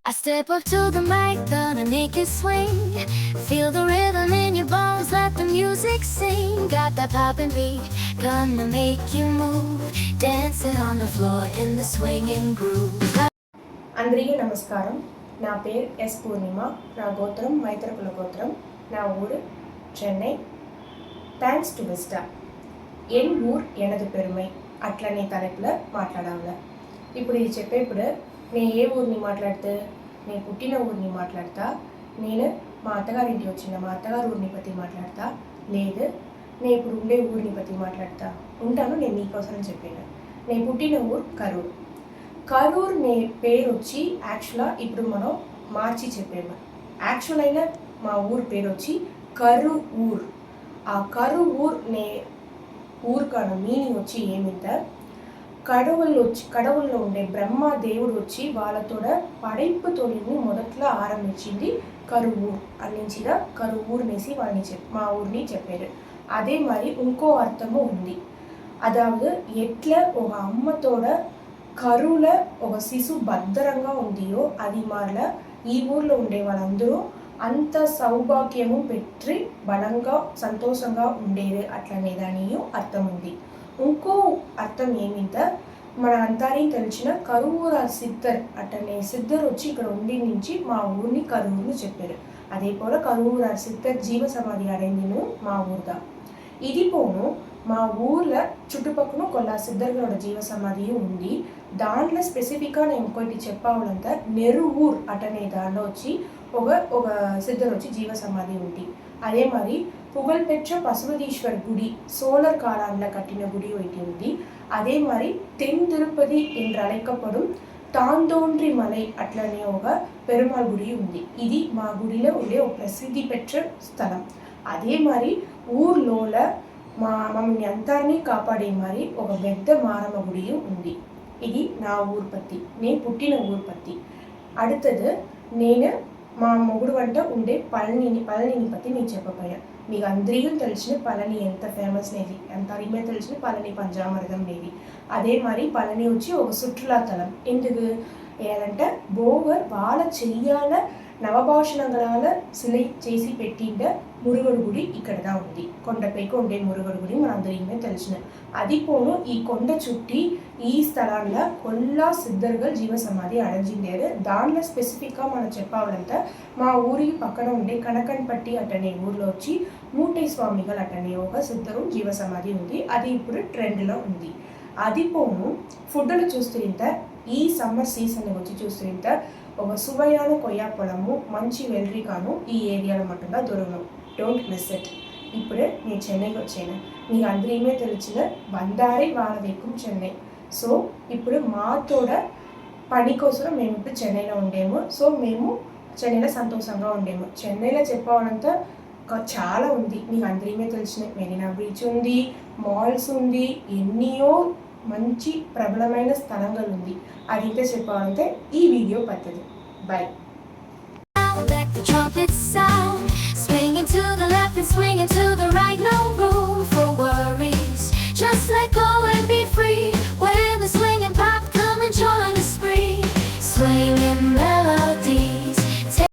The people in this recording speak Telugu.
I step up to the mic, gonna make it swing. Feel the rhythm in your bones, let the music sing. Got that poppin' beat, gonna make you move. Dancing on the floor in the swinging groove. అందరికీ నమస్కారం. నా పేరు ఎస్ పూర్ణిమ. నా గోత్రం మైత్రకుల గోత్రం. నా ఊరు చెన్నై. Thanks to Vista. ఎన్ ఊర్ ఎనదు పెరుమై అట్లనే தலைப்பில் మాట్లాడాలి. ఇప్పుడు ఇది చెప్పేప్పుడు నేను ఏ ఊరిని మాట్లాడితే, నేను పుట్టిన ఊరిని మాట్లాడతా, నేను మా అత్తగారింటికి వచ్చిన మా అత్తగారు ఊరిని పற்றி మాట్లాడతా, లేదు నేను ఇప్పుడు ఉండే ఊరిని పற்றி మాట్లాడతా ఉంటాను. నేను మీకోసం చెప్పాను. నేను పుట్టిన ఊరు కరూర్. కరూర్ నే పేరు వచ్చి యాక్చువల్గా ఇప్పుడు మనం మార్చి చెప్పాము. యాక్చువల్ అయిన మా ఊరు పేరు వచ్చి కరూర్. ఆ కరూర్ నే ఊరికాன మీనింగ్ వచ్చి ఏమింటే, கடவுల్లో ఉండే బ్రహ్మ దేవుడు వచ్చి వాళ్ళతోడ పడైపు తొలిని మొదట్లో ఆరంభించింది కరువూర్ అన్నించిగా కరువూర్ నేసి వాళ్ళని మా ఊరిని చెప్పారు. అదే మరి ఇంకో అర్థము ఉంది. అదావదు ఎట్ల ఒక అమ్మతోడ కరువుల ఒక శిశు భద్రంగా ఉందియో అది మారల ఈ ఊర్లో ఉండే వాళ్ళందరూ అంత సౌభాగ్యము పెట్టి బలంగా సంతోషంగా ఉండేది అట్లనే దానియో అర్థం ఉంది. ఇంకో అర్థం ఏమింటే, మన అంతారీ తెలిసిన కరువూరు సిద్ధర్ అట్టనే సిద్ధర్ వచ్చి ఇక్కడ ఉండి నుంచి మా ఊరిని కరువుని చెప్పారు. అదే పోల కరువూరు సిద్ధర్ జీవ సమాధి అడైందిను మా ఊరుదా. ఇది పోను మా ఊర్లో చుట్టుపక్కల కొల్ల సిద్ధర్గడ జీవ సమాధి ఉంది. దాంట్లో స్పెసిఫిక్గా నేను ఇంకోటి చెప్పాలంటే నెరువూర్ అటనే దాంట్లో వచ్చి ఒక సిద్ధర్ వచ్చి జీవ సమాధి ఉంది. அதே மாதிரி புகழ்பெற்ற பசுபதீஸ்வர் குடி சோழர் காலாண்டில் கட்டின குடி ஒட்டி ఉంది. அதே மாதிரி தென் திருப்பதி என்று அழைக்கப்படும் తాందోండ్రి మలై అట్లనే ఒక పెరుమాళ్ గుడి ఉంది. ఇది మా గుడిలో ఉండే ఒక ప్రసిద్ధి పెற்ற స్థలం. అదే మరి ఊర్లోల మమ్మల్ని అంతాన్ని కాపాడే మరి ఒక పెద్ద మారమ్మ గుడి ఉంది. ఇది నా ఊరు పత్తి, నేను పుట్టిన ఊరు పత్తి. அடுத்தது నేను మా మొగుడు వంట ఉండే పళనిని పற்றி నేను చెప్పపోయా. మీకు అందరికీ తెలిసిన పళని ఎంత ఫేమస్ నేది, ఎంత అరిమే తెలిసిన పళని పంచామృతం నేది. అదే మరి పళని వచ్చి ఒక సుற்றுலா தலம். ఎందుకు ఏదంటే బోగర్ వాళ్ళ చెయ్యాల నవభాషణங்களால சிலை చేసి పెట్టిండ మురుగడు గుడి ఇక్కడ ఉంది. కొండపైకి ఉండే మురుగడు గుడి మన అందరికీ తెలిసిన. అది పోను ఈ కొండ చుట్టి ఈ స్థలాల్లో కొల్లా సిద్ధర్గల్ జీవ సమాధి అడజిండేది. దాంట్లో స్పెసిఫిక్గా మనం చెప్పాలంటే మా ఊరికి పక్కన ఉండే కనకన్పట్టి అటనే ఊర్లో వచ్చి మూటై స్వామిగల్ అటనే ఒక సిద్ధరు జీవ సమాధి ఉంది. అది ఇప్పుడు ట్రెండ్లో ఉంది. అది పోను ఫుడ్లు చూస్తుంటే ఈ సమ్మర్ సీజన్ వచ్చి చూస్తుంటే ఒక సువయాన కొయ్యాపొలము మంచి వెల్రికాను ఈ ఏరియాలో మట్టుగా దొరకను. Don't miss it. ఇప్పుడు నేను చెన్నైకి వచ్చాను. మీకు అందరికీ తెలిసిన బందారి వాళ్ళ వెక్కుం చెన్నై. సో ఇప్పుడు మాతోడ పని కోసం మేము ఇప్పుడు చెన్నైలో ఉండేము. సో మేము చెన్నైలో సంతోషంగా ఉండేము. చెన్నైలో చెప్పాలంతా చాలా ఉంది. మీకు అందరికీ తెలిసిన మెరీనా బీచ్ ఉంది, మాల్స్ ఉంది, ఎన్నో మంచి ప్రబలమైన స్థలంగా ఉంది. అదింటే చెప్పాలంటే ఈ వీడియో పద్ధతి. By. Let the trumpets sound, swinging to the left and swinging to the right, no